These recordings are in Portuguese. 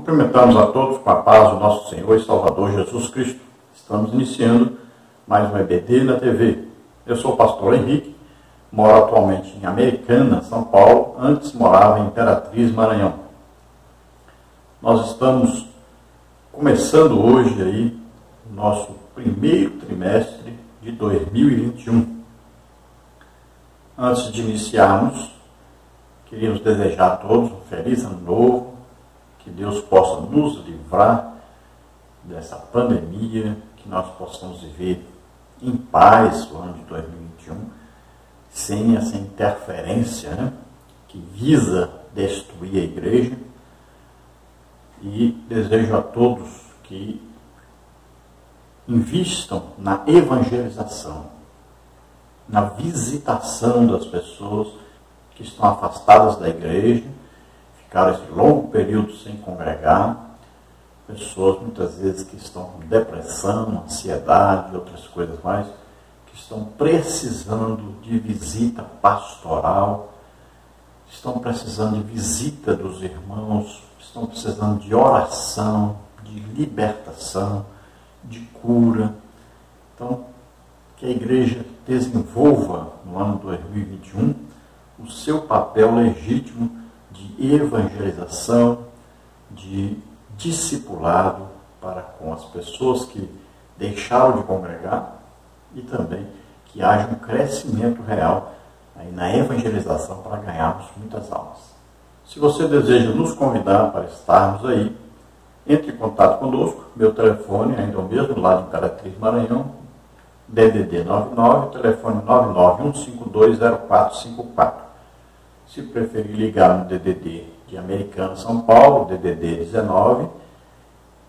Cumprimentamos a todos com a paz do nosso Senhor e Salvador Jesus Cristo. Estamos iniciando mais um EBD na TV. Eu sou o pastor Henrique, moro atualmente em Americana, São Paulo, antes morava em Imperatriz, Maranhão. Nós estamos começando hoje aí o nosso primeiro trimestre de 2021. Antes de iniciarmos, queríamos desejar a todos um feliz ano novo, que Deus possa nos livrar dessa pandemia, que nós possamos viver em paz o ano de 2021, sem essa interferência, que visa destruir a igreja. E desejo a todos que invistam na evangelização, na visitação das pessoas que estão afastadas da igreja, ficaram esse longo período sem congregar, pessoas muitas vezes que estão com depressão, ansiedade e outras coisas mais, que estão precisando de visita pastoral, estão precisando de visita dos irmãos, estão precisando de oração, de libertação, de cura. Então, que a igreja desenvolva no ano 2021 o seu papel legítimo de evangelização, de discipulado para com as pessoas que deixaram de congregar e também que haja um crescimento real aí na evangelização para ganharmos muitas almas. Se você deseja nos convidar para estarmos aí, entre em contato conosco. Meu telefone ainda é o mesmo, lá de Imperatriz, Maranhão, DDD 99, telefone 991520454. Se preferir ligar no DDD de Americana, São Paulo, DDD 19,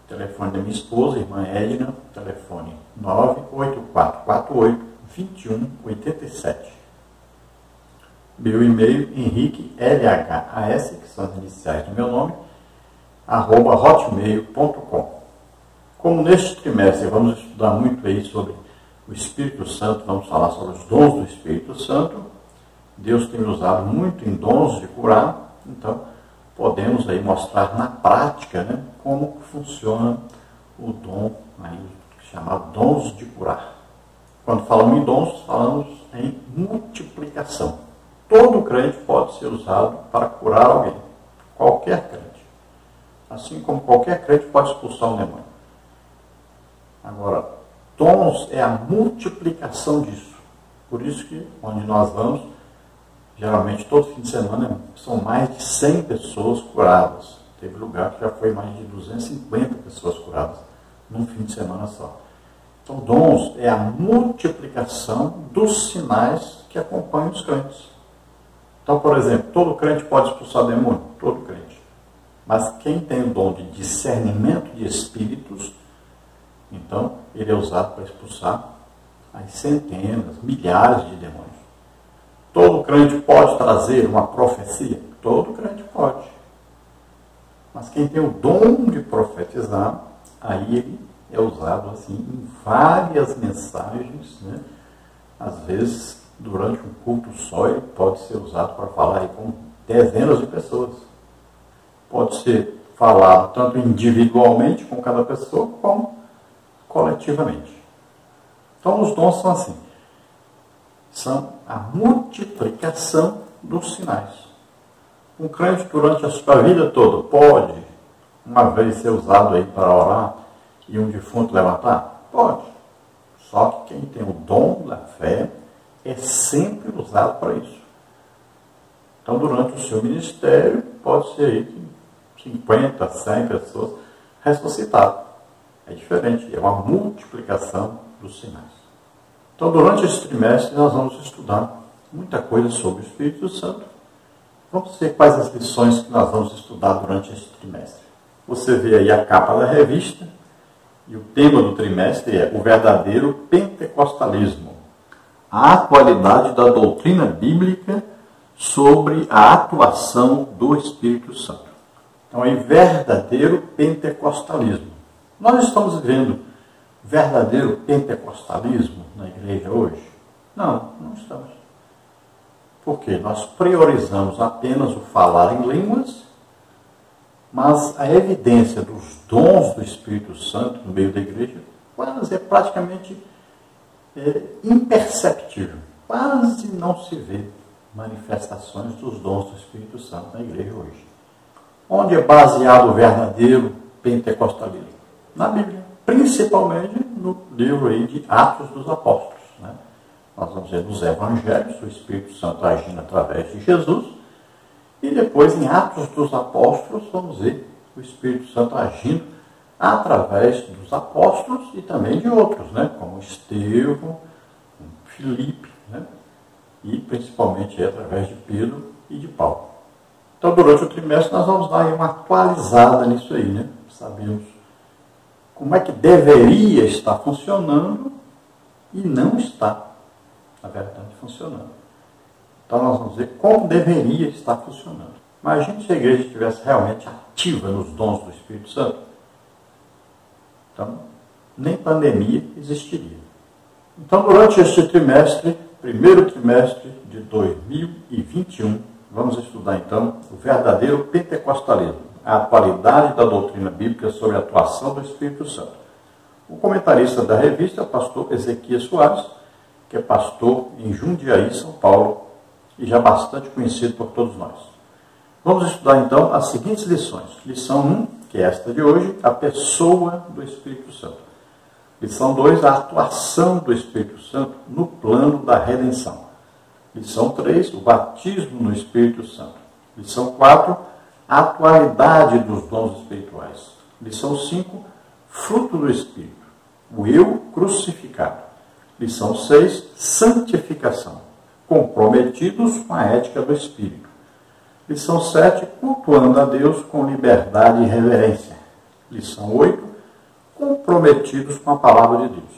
telefone da minha esposa, irmã Edna, telefone 98448-2187. Meu e-mail, Henrique, LHAS, que são as iniciais do meu nome, @hotmail.com. Como neste trimestre vamos estudar muito aí sobre o Espírito Santo, vamos falar sobre os dons do Espírito Santo. Deus tem usado muito em dons de curar, então podemos aí mostrar na prática, como funciona o dom aí, chamado dons de curar. Quando falamos em dons, falamos em multiplicação. Todo crente pode ser usado para curar alguém, qualquer crente. Assim como qualquer crente pode expulsar um demônio. Agora, dons é a multiplicação disso. Por isso que, onde nós vamos, geralmente todo fim de semana, são mais de 100 pessoas curadas. Teve lugar que já foi mais de 250 pessoas curadas num fim de semana só. Então, dons é a multiplicação dos sinais que acompanham os crentes. Então, por exemplo, todo crente pode expulsar demônio? Todo crente. Mas quem tem o dom de discernimento de espíritos, então ele é usado para expulsar as centenas, milhares de demônios. Todo crente pode trazer uma profecia? Todo crente pode. Mas quem tem o dom de profetizar, aí ele é usado assim em várias mensagens, Às vezes, durante um culto só, ele pode ser usado para falar aí com dezenas de pessoas. Pode ser falado tanto individualmente com cada pessoa, como coletivamente. Então, os dons são assim. São a multiplicação dos sinais. Um crente, durante a sua vida toda, pode, uma vez, ser usado aí para orar e um defunto levantar? Pode. Só que quem tem o dom da fé é sempre usado para isso. Então, durante o seu ministério, pode ser aí que 50, 100 pessoas ressuscitadas. É diferente, é uma multiplicação dos sinais. Então, durante esse trimestre, nós vamos estudar muita coisa sobre o Espírito Santo. Vamos ver quais as lições que nós vamos estudar durante esse trimestre. Você vê aí a capa da revista, e o tema do trimestre é o verdadeiro pentecostalismo. A atualidade da doutrina bíblica sobre a atuação do Espírito Santo. Então, é verdadeiro pentecostalismo. Nós estamos vivendo verdadeiro pentecostalismo na igreja hoje? Não, não estamos. Porque nós priorizamos apenas o falar em línguas mas a evidência dos dons do Espírito Santo no meio da igreja é praticamente imperceptível. Quase não se vê manifestações dos dons do Espírito Santo na igreja hoje. Onde é baseado o verdadeiro pentecostalismo? Na Bíblia, principalmente no livro aí de Atos dos Apóstolos. Né? Nós vamos ver nos Evangelhos, o Espírito Santo agindo através de Jesus, e depois em Atos dos Apóstolos vamos ver o Espírito Santo agindo através dos apóstolos e também de outros, né? Como Estevão, Filipe, né? E principalmente através de Pedro e de Paulo. Então, durante o trimestre, nós vamos dar uma atualizada nisso aí, né? Sabemos como é que deveria estar funcionando e não está, na verdade, funcionando. Então, nós vamos ver como deveria estar funcionando. Imagine se a igreja estivesse realmente ativa nos dons do Espírito Santo. Então, nem pandemia existiria. Então, durante este trimestre, primeiro trimestre de 2021, vamos estudar, então, o verdadeiro pentecostalismo, a atualidade da doutrina bíblica sobre a atuação do Espírito Santo. O comentarista da revista é o pastor Ezequias Soares, que é pastor em Jundiaí, São Paulo, e já bastante conhecido por todos nós. Vamos estudar, então, as seguintes lições. Lição 1, que é esta de hoje, a pessoa do Espírito Santo. Lição 2, a atuação do Espírito Santo no plano da redenção. Lição 3, o batismo no Espírito Santo. Lição 4, a atualidade dos dons espirituais. Lição 5, fruto do Espírito, o eu crucificado. Lição 6, santificação, comprometidos com a ética do Espírito. Lição 7, cultuando a Deus com liberdade e reverência. Lição 8, comprometidos com a palavra de Deus.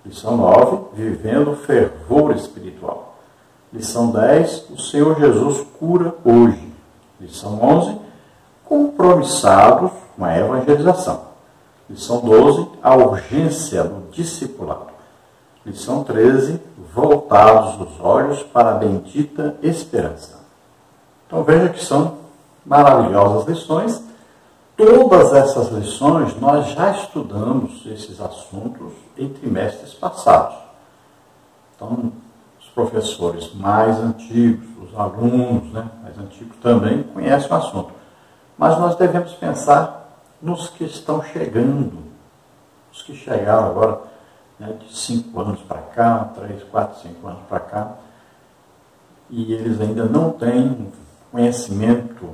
Lição 9, vivendo fervor espiritual. Lição 10, o Senhor Jesus cura hoje. Lição 11, compromissados com a evangelização. Lição 12, a urgência do discipulado. Lição 13, voltados os olhos para a bendita esperança. Então veja que são maravilhosas lições. Todas essas lições nós já estudamos esses assuntos em trimestres passados. Então, os professores mais antigos, os alunos, né, mais antigos também conhecem o assunto. Mas nós devemos pensar nos que estão chegando, os que chegaram agora, né, de 5 anos para cá, 3, 4, 5 anos para cá, e eles ainda não têm conhecimento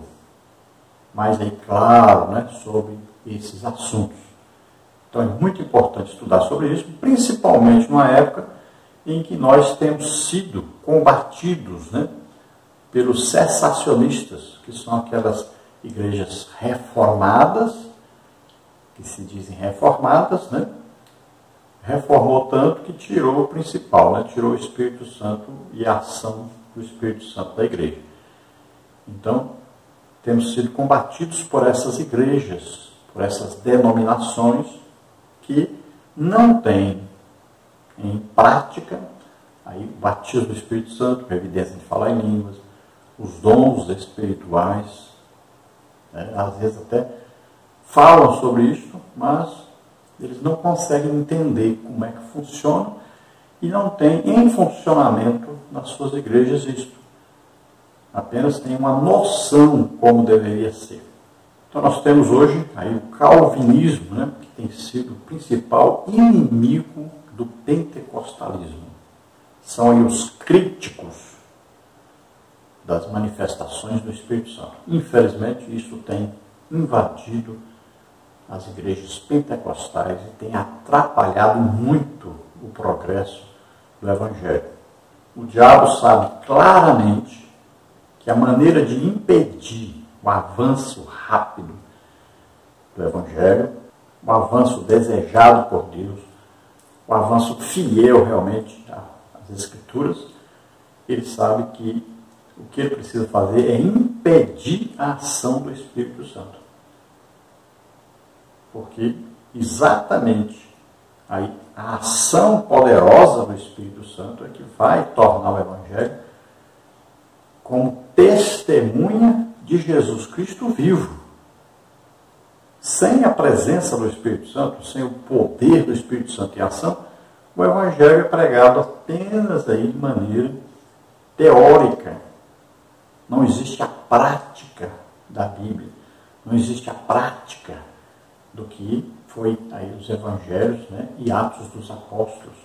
mais aí claro, né, sobre esses assuntos. Então é muito importante estudar sobre isso, principalmente numa época em que nós temos sido combatidos, né, pelos cessacionistas, que são aquelas igrejas reformadas, que se dizem reformadas, né? Reformou tanto que tirou o principal, né? Tirou o Espírito Santo e a ação do Espírito Santo da igreja. Então, temos sido combatidos por essas igrejas, por essas denominações que não têm em prática aí, o batismo do Espírito Santo, a evidência de falar em línguas, os dons espirituais, né? Às vezes até falam sobre isso, mas eles não conseguem entender como é que funciona e não têm em funcionamento nas suas igrejas isto. Apenas tem uma noção como deveria ser. Então nós temos hoje aí o calvinismo, né, que tem sido o principal inimigo do pentecostalismo. São aí os críticos das manifestações do Espírito Santo. Infelizmente isso tem invadido as igrejas pentecostais e tem atrapalhado muito o progresso do Evangelho. O diabo sabe claramente que a maneira de impedir o avanço rápido do Evangelho, o avanço desejado por Deus, o avanço fiel realmente às Escrituras, ele sabe que o que ele precisa fazer é impedir a ação do Espírito Santo. Porque exatamente aí, a ação poderosa do Espírito Santo é que vai tornar o Evangelho como testemunha de Jesus Cristo vivo. Sem a presença do Espírito Santo, sem o poder do Espírito Santo em ação, o Evangelho é pregado apenas aí de maneira teórica. Não existe a prática da Bíblia. Não existe a prática do que foi aí os Evangelhos, né, e Atos dos Apóstolos.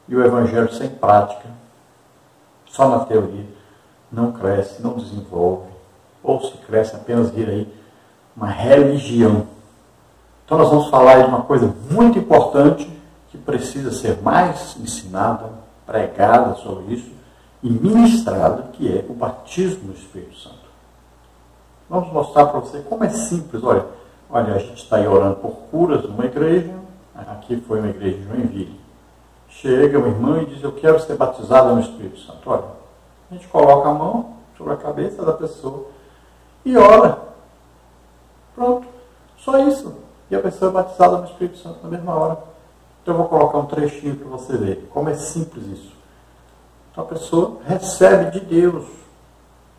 E o Evangelho sem prática, só na teoria, não cresce, não desenvolve, ou se cresce apenas vira aí uma religião. Então nós vamos falar de uma coisa muito importante que precisa ser mais ensinada, pregada sobre isso e ministrada, que é o batismo no Espírito Santo. Vamos mostrar para você como é simples. Olha, a gente está aí orando por curas numa igreja, aqui foi uma igreja de Joinville. Chega uma irmã e diz, eu quero ser batizada no Espírito Santo. Olha, a gente coloca a mão sobre a cabeça da pessoa e ora. Pronto, só isso. E a pessoa é batizada no Espírito Santo na mesma hora. Então eu vou colocar um trechinho para você ver como é simples isso. Então a pessoa recebe de Deus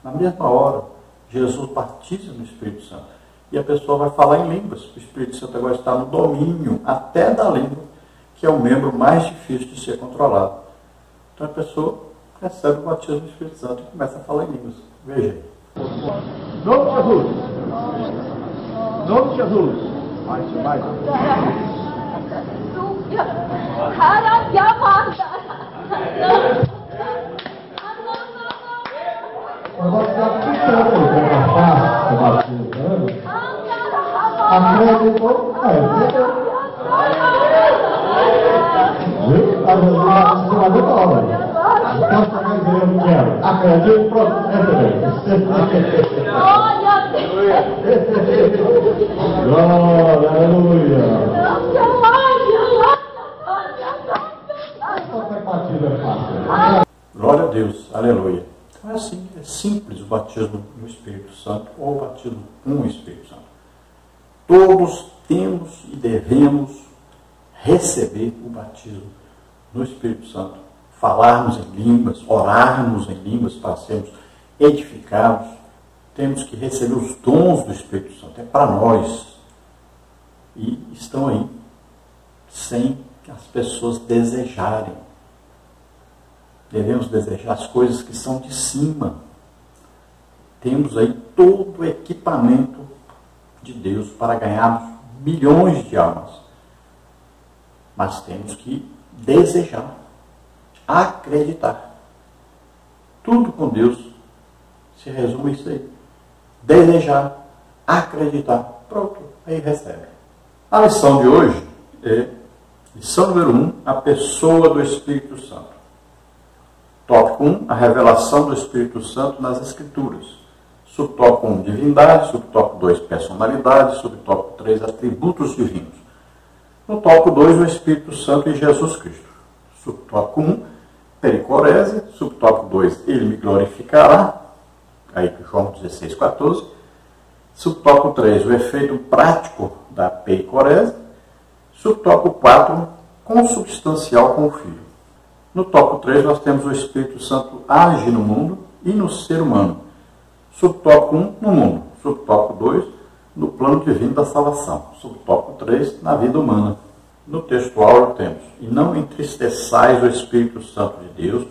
na mesma hora. Jesus batiza no Espírito Santo. E a pessoa vai falar em línguas. O Espírito Santo agora está no domínio até da língua, que é o membro mais difícil de ser controlado. Então a pessoa recebe o batismo do Espírito Santo e começa a falar em línguas. Veja aí. Nome de Jesus. Nome de Jesus. Mais. Agora está ficando aí, como a face do batismo. Acreditou? Viu? A Jesus batizou na mesma hora. Então você vai dizer, eu não quero. Acredito, pronto, glória, aleluia. Qualquer batismo é fácil. Glória a Deus, aleluia. Então é assim, é simples o batismo no Espírito Santo ou o batismo com o Espírito Santo. Todos temos e devemos receber o batismo no Espírito Santo, falarmos em línguas, orarmos em línguas para sermos edificados. Temos que receber os dons do Espírito Santo, é para nós. E estão aí, sem que as pessoas desejarem. Devemos desejar as coisas que são de cima. Temos aí todo o equipamento de Deus para ganharmos milhões de almas. Mas temos que desejar, acreditar. Tudo com Deus se resume a isso aí. Desejar, acreditar. Pronto, aí recebe. A lição de hoje é, lição número 1, a pessoa do Espírito Santo. Tópico 1, a revelação do Espírito Santo nas Escrituras. Subtópico 1, divindade. Subtópico 2, personalidade. Subtópico 3, atributos divinos. No tópico 2, o Espírito Santo e Jesus Cristo. Subtópico 1, pericorese. Subtópico 2, ele me glorificará. Aí João 16, 14. Subtópico 3, o efeito prático da pericorese. Subtópico 4, consubstancial com o Filho. No tópico 3, nós temos o Espírito Santo age no mundo e no ser humano. Subtópico 1, no mundo. Subtópico 2, no plano divino da salvação. Subtópico 3, na vida humana. No texto áureo temos, e não entristeçais o Espírito Santo de Deus,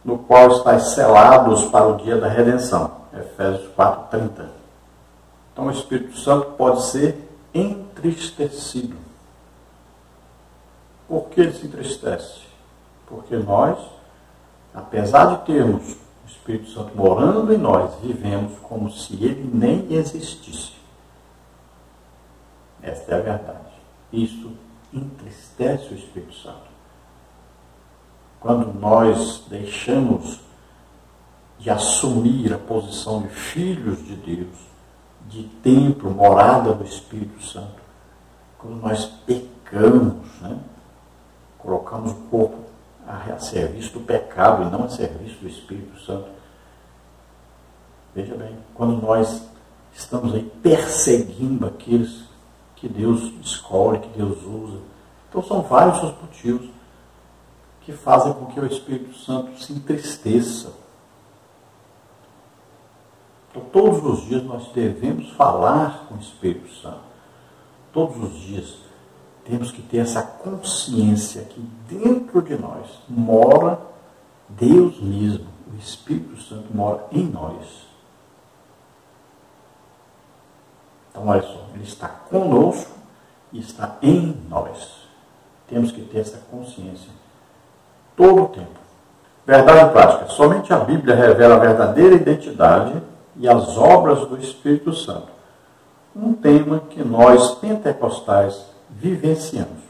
no qual estáis selados para o dia da redenção. Efésios 4, 30. Então o Espírito Santo pode ser entristecido. Por que ele se entristece? Porque nós, apesar de termos o Espírito Santo morando em nós, vivemos como se ele nem existisse. Esta é a verdade. Isso entristece o Espírito Santo. Quando nós deixamos de assumir a posição de filhos de Deus, de templo, morada do Espírito Santo, quando nós pecamos, né? Colocamos o corpo a serviço do pecado e não a serviço do Espírito Santo. Veja bem, quando nós estamos aí perseguindo aqueles que Deus escolhe, que Deus usa. Então são vários os motivos que fazem com que o Espírito Santo se entristeça. Então, todos os dias nós devemos falar com o Espírito Santo. Todos os dias temos que ter essa consciência que dentro de nós mora Deus mesmo. O Espírito Santo mora em nós. Então, olha só, Ele está conosco e está em nós. Temos que ter essa consciência todo o tempo. Verdade prática. Somente a Bíblia revela a verdadeira identidade e as obras do Espírito Santo. Um tema que nós, pentecostais, vivenciamos.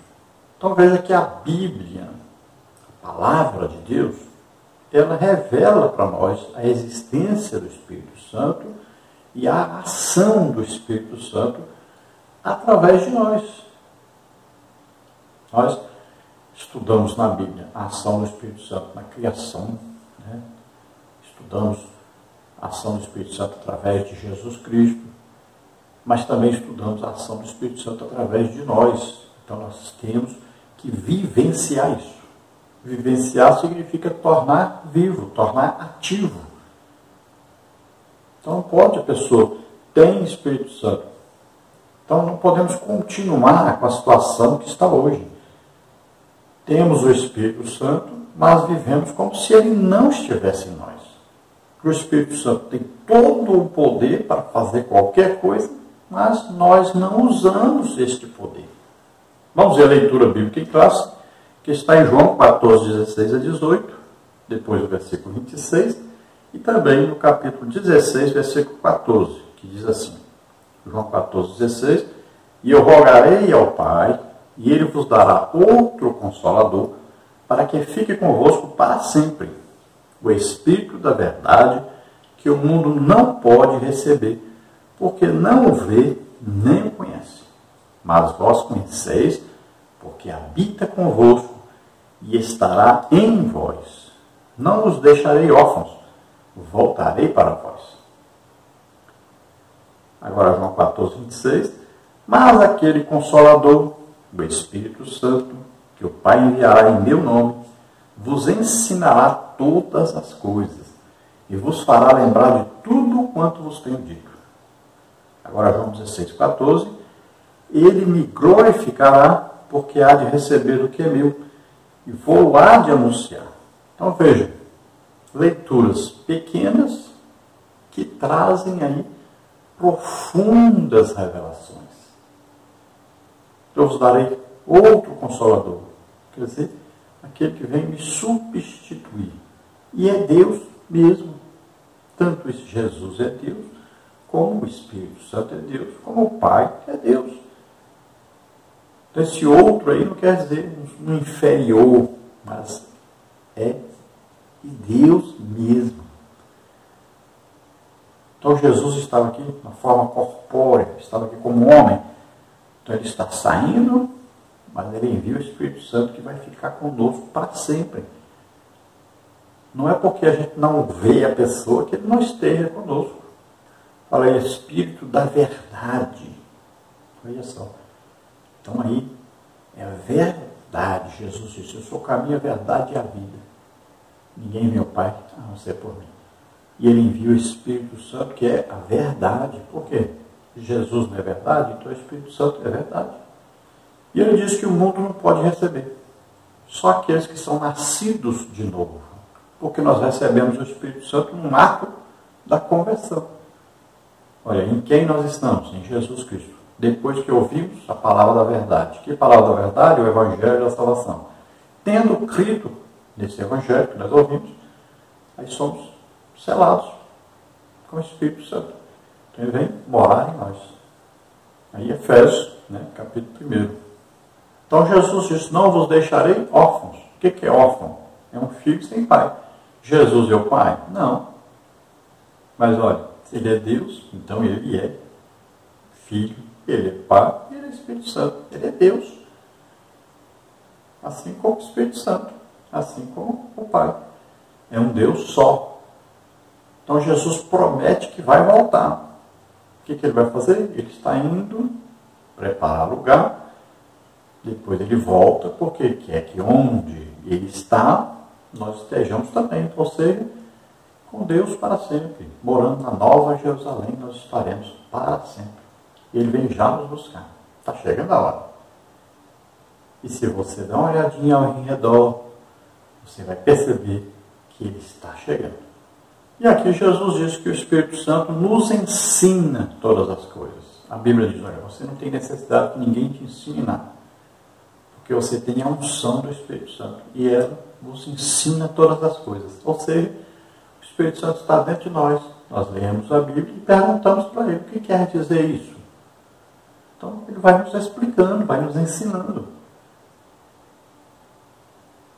Então veja que a Bíblia, a palavra de Deus, ela revela para nós a existência do Espírito Santo e a ação do Espírito Santo através de nós. Nós estudamos na Bíblia a ação do Espírito Santo na criação, né? Estudamos a ação do Espírito Santo através de Jesus Cristo, mas também estudamos a ação do Espírito Santo através de nós. Então nós temos que vivenciar isso. Vivenciar significa tornar vivo, tornar ativo. Então não pode a pessoa ter Espírito Santo. Então não podemos continuar com a situação que está hoje. Temos o Espírito Santo, mas vivemos como se ele não estivesse em nós. O Espírito Santo tem todo o poder para fazer qualquer coisa, mas nós não usamos este poder. Vamos ver a leitura bíblica em classe, que está em João 14, 16 a 18, depois do versículo 26, e também no capítulo 16, versículo 14, que diz assim, João 14, 16, e eu rogarei ao Pai, e ele vos dará outro Consolador, para que fique convosco para sempre, o Espírito da verdade, que o mundo não pode receber, porque não o vê nem o conhece. Mas vós conheceis, porque habita convosco e estará em vós. Não os deixarei órfãos, voltarei para vós. Agora João 14, 26. Mas aquele Consolador, o Espírito Santo, que o Pai enviará em meu nome, vos ensinará todas as coisas e vos fará lembrar de tudo quanto vos tenho dito. Agora João 16, 14. Ele me glorificará, porque há de receber o que é meu, e vou lá de anunciar. Então veja, leituras pequenas que trazem aí profundas revelações. Eu vos darei outro Consolador, quer dizer, aquele que vem me substituir. E é Deus mesmo. Tanto Jesus é Deus, como o Espírito Santo é Deus, como o Pai é Deus. Então esse outro aí não quer dizer um inferior, mas é Deus mesmo. Então Jesus estava aqui na forma corpórea, estava aqui como homem. Então ele está saindo, mas ele envia o Espírito Santo que vai ficar conosco para sempre. Não é porque a gente não vê a pessoa que ele não esteja conosco. Fala, é Espírito da verdade. Olha só. Então aí é a verdade. Jesus disse, eu sou o caminho, a verdade e a vida. Ninguém vê o Pai a não ser por mim. E ele envia o Espírito Santo, que é a verdade. Por quê? Jesus não é verdade, então o Espírito Santo é verdade. E ele diz que o mundo não pode receber. Só aqueles que são nascidos de novo. Porque nós recebemos o Espírito Santo no ato da conversão. Olha, em quem nós estamos? Em Jesus Cristo. Depois que ouvimos a palavra da verdade. Que palavra da verdade? O Evangelho da salvação. Tendo crido nesse Evangelho que nós ouvimos, aí somos selados com o Espírito Santo. Então ele vem morar em nós. Aí Efésios, capítulo 1. Então Jesus disse, não vos deixarei órfãos. O que é órfão? É um filho sem pai. Jesus é o pai? Não. Mas olha, se ele é Deus, então ele é filho, ele é pai, ele é Espírito Santo. Ele é Deus. Assim como o Espírito Santo, assim como o Pai. É um Deus só. Então Jesus promete que vai voltar. O que ele vai fazer? Ele está indo preparar lugar, depois ele volta, porque quer que onde ele está, nós estejamos também. Ou seja, com Deus para sempre. Morando na Nova Jerusalém, nós estaremos para sempre. Ele vem já nos buscar. Está chegando a hora. E se você dá uma olhadinha ao redor, você vai perceber que ele está chegando. E aqui Jesus diz que o Espírito Santo nos ensina todas as coisas. A Bíblia diz, olha, você não tem necessidade que ninguém te ensine nada. Porque você tem a unção do Espírito Santo. E ela nos ensina todas as coisas. Ou seja, o Espírito Santo está dentro de nós. Nós lemos a Bíblia e perguntamos para ele o que quer dizer isso. Então ele vai nos explicando, vai nos ensinando.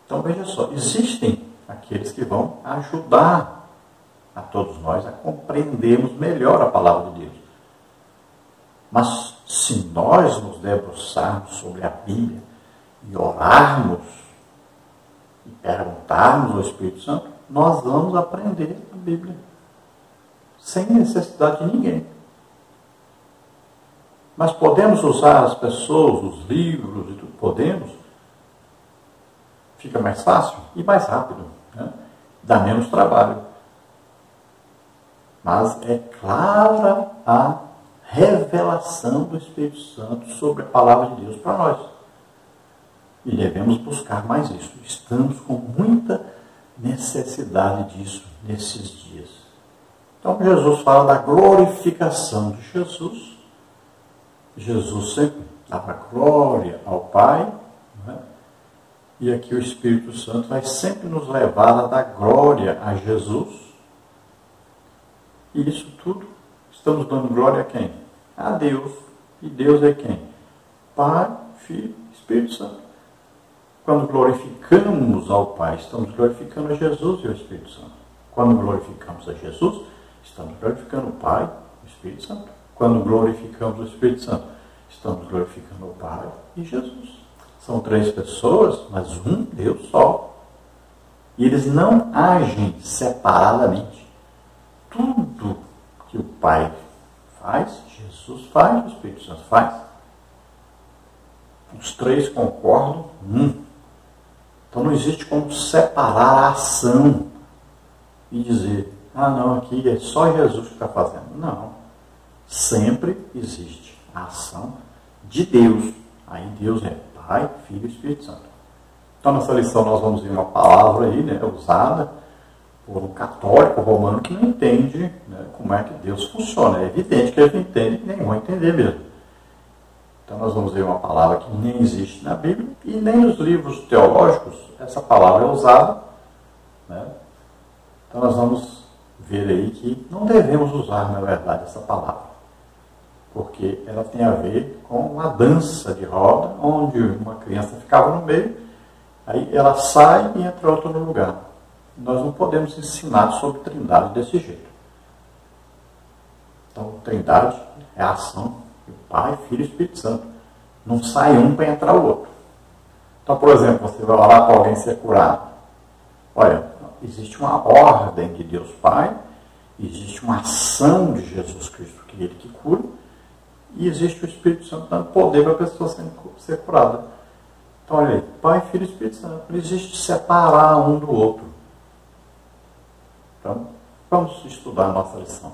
Então veja só, existem aqueles que vão ajudar a todos nós a compreendermos melhor a palavra de Deus. Mas se nós nos debruçarmos sobre a Bíblia e orarmos e perguntarmos ao Espírito Santo, nós vamos aprender a Bíblia sem necessidade de ninguém. Mas podemos usar as pessoas, os livros e tudo, podemos. Fica mais fácil e mais rápido, né? Dá menos trabalho. Mas é clara a revelação do Espírito Santo sobre a palavra de Deus para nós. E devemos buscar mais isso. Estamos com muita necessidade disso nesses dias. Então Jesus fala da glorificação de Jesus. Jesus sempre dava glória ao Pai, né? E aqui o Espírito Santo vai sempre nos levar a dar glória a Jesus. E isso tudo, estamos dando glória a quem? A Deus. E Deus é quem? Pai, Filho, Espírito Santo. Quando glorificamos ao Pai, estamos glorificando a Jesus e o Espírito Santo. Quando glorificamos a Jesus, estamos glorificando o Pai e o Espírito Santo. Quando glorificamos o Espírito Santo, estamos glorificando o Pai e Jesus. São três pessoas, mas um Deus só. E eles não agem separadamente. Tudo que o Pai faz, Jesus faz, o Espírito Santo faz. Os três concordam. Então não existe como separar a ação e dizer, não, aqui é só Jesus que está fazendo. Não. Sempre existe a ação de Deus. Aí Deus é Pai, Filho e Espírito Santo. Então nessa lição nós vamos ver uma palavra aí, né, usada por um católico romano que não entende, né, como é que Deus funciona. É evidente que ele não entende, nem vai entender mesmo. Então nós vamos ver uma palavra que nem existe na Bíblia e nem nos livros teológicos essa palavra é usada, né? Então nós vamos ver aí que não devemos usar, na verdade, essa palavra. Porque ela tem a ver com uma dança de roda, onde uma criança ficava no meio, aí ela sai e entra outra no lugar. Nós não podemos ensinar sobre Trindade desse jeito. Então, Trindade é a ação do Pai, Filho e Espírito Santo. Não sai um para entrar o outro. Então, por exemplo, você vai orar para alguém ser curado. Olha, existe uma ordem de Deus Pai, existe uma ação de Jesus Cristo, que é Ele que cura, e existe o Espírito Santo dando poder para a pessoa ser curada. Então, olha aí, Pai, Filho e Espírito Santo. Não existe separar um do outro. Então, vamos estudar a nossa lição.